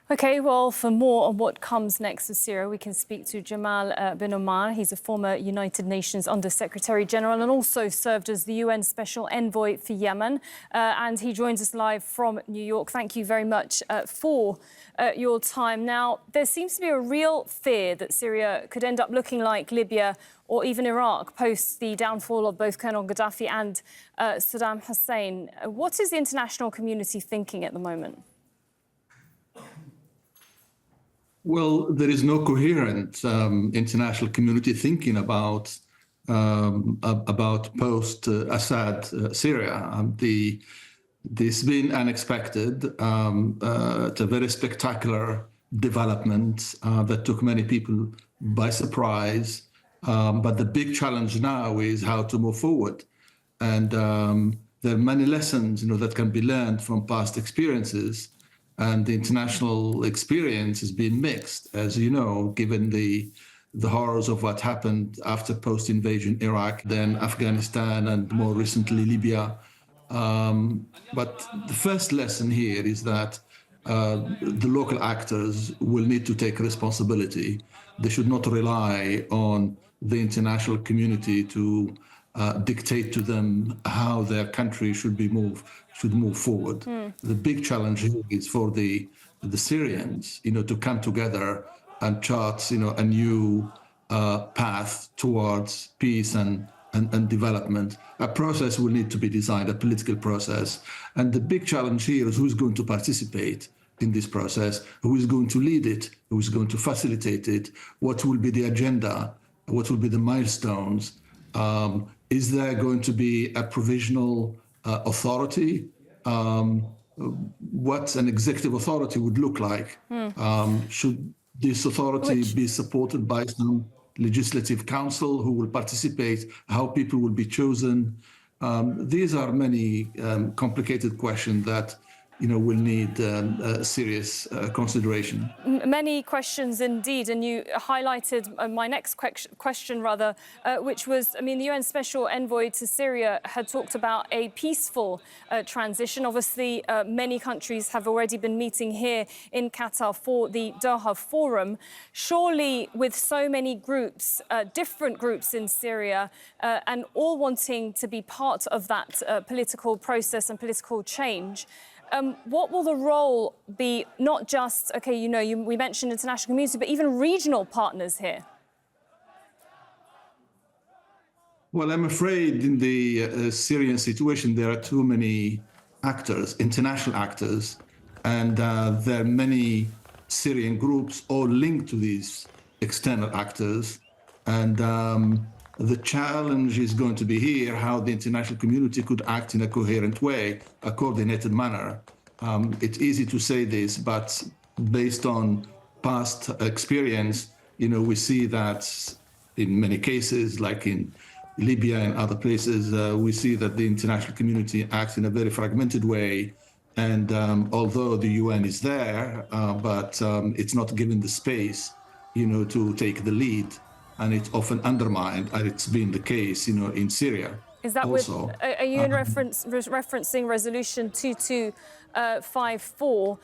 OK, well, for more on what comes next with Syria, we can speak to Jamal Benomar. He's a former United Nations Under-Secretary General and also served as the UN Special Envoy for Yemen. And he joins us live from New York. Thank you very much for your time. Now, there seems to be a real fear that Syria could end up looking like Libya or even Iraq post the downfall of both Colonel Gaddafi and Saddam Hussein. What is the international community thinking at the moment? Well, there is no coherent international community thinking about post-Assad Syria. This has been unexpected. It's a very spectacular development that took many people by surprise. But the big challenge now is how to move forward. And there are many lessons, that can be learned from past experiences. And the international experience has been mixed, as you know, given the horrors of what happened after post-invasion Iraq, then Afghanistan, and more recently Libya. But the first lesson here is that the local actors will need to take responsibility. They should not rely on the international community to dictate to them how their country should move forward. The big challenge here is for the Syrians, to come together and chart, a new path towards peace and development. A process will need to be designed, a political process. And the big challenge here is who's going to participate in this process, who is going to lead it, who is going to facilitate it, what will be the agenda, what will be the milestones. Is there going to be a provisional authority? What an executive authority would look like? Should this authority be supported by some legislative council who will participate? How people will be chosen? These are many complicated questions that will need serious consideration. Many questions indeed, and you highlighted my next question, which was, the UN Special Envoy to Syria had talked about a peaceful transition. Obviously, many countries have already been meeting here in Qatar for the Doha Forum. Surely, with so many groups, different groups in Syria, and all wanting to be part of that political process and political change, what will the role be, not just, we mentioned international community, but even regional partners here? Well, I'm afraid in the Syrian situation, there are too many actors, international actors, and there are many Syrian groups all linked to these external actors. And the challenge is going to be here, how the international community could act in a coherent way, a coordinated manner. It's easy to say this, but based on past experience, we see that in many cases, like in Libya and other places, we see that the international community acts in a very fragmented way. And although the UN is there, but it's not given the space, to take the lead. And it's often undermined, and it's been the case, in Syria. Is that also, are you in referencing Resolution 2254?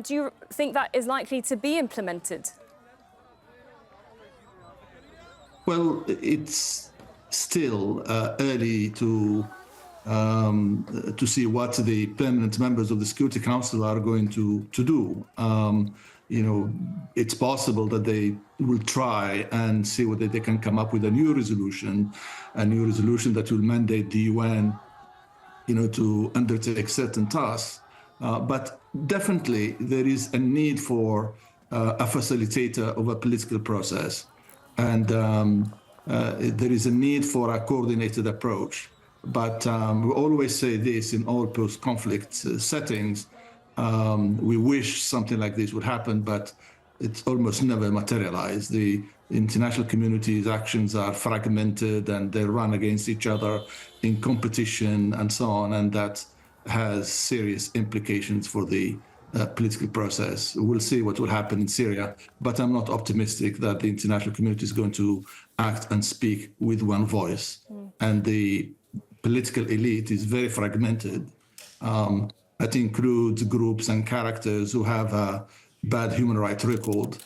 Do you think that is likely to be implemented? Well, it's still early to see what the permanent members of the Security Council are going to do. It's possible that they will try and see whether they can come up with a new resolution that will mandate the UN, to undertake certain tasks. But definitely there is a need for a facilitator of a political process. And there is a need for a coordinated approach. But we always say this in all post-conflict settings. We wish something like this would happen, but it's almost never materialized. The international community's actions are fragmented and they run against each other in competition and so on, and that has serious implications for the political process. We'll see what will happen in Syria, but I'm not optimistic that the international community is going to act and speak with one voice. And the political elite is very fragmented. That includes groups and characters who have bad human rights record,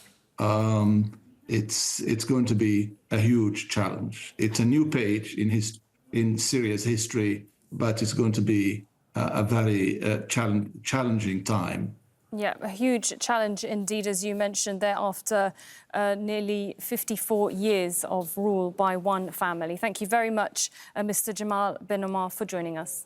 it's going to be a huge challenge. It's a new page in Syria's history, but it's going to be a very challenging time. Yeah, a huge challenge indeed, as you mentioned there, after nearly 54 years of rule by one family. Thank you very much, Mr. Jamal Benomar, for joining us.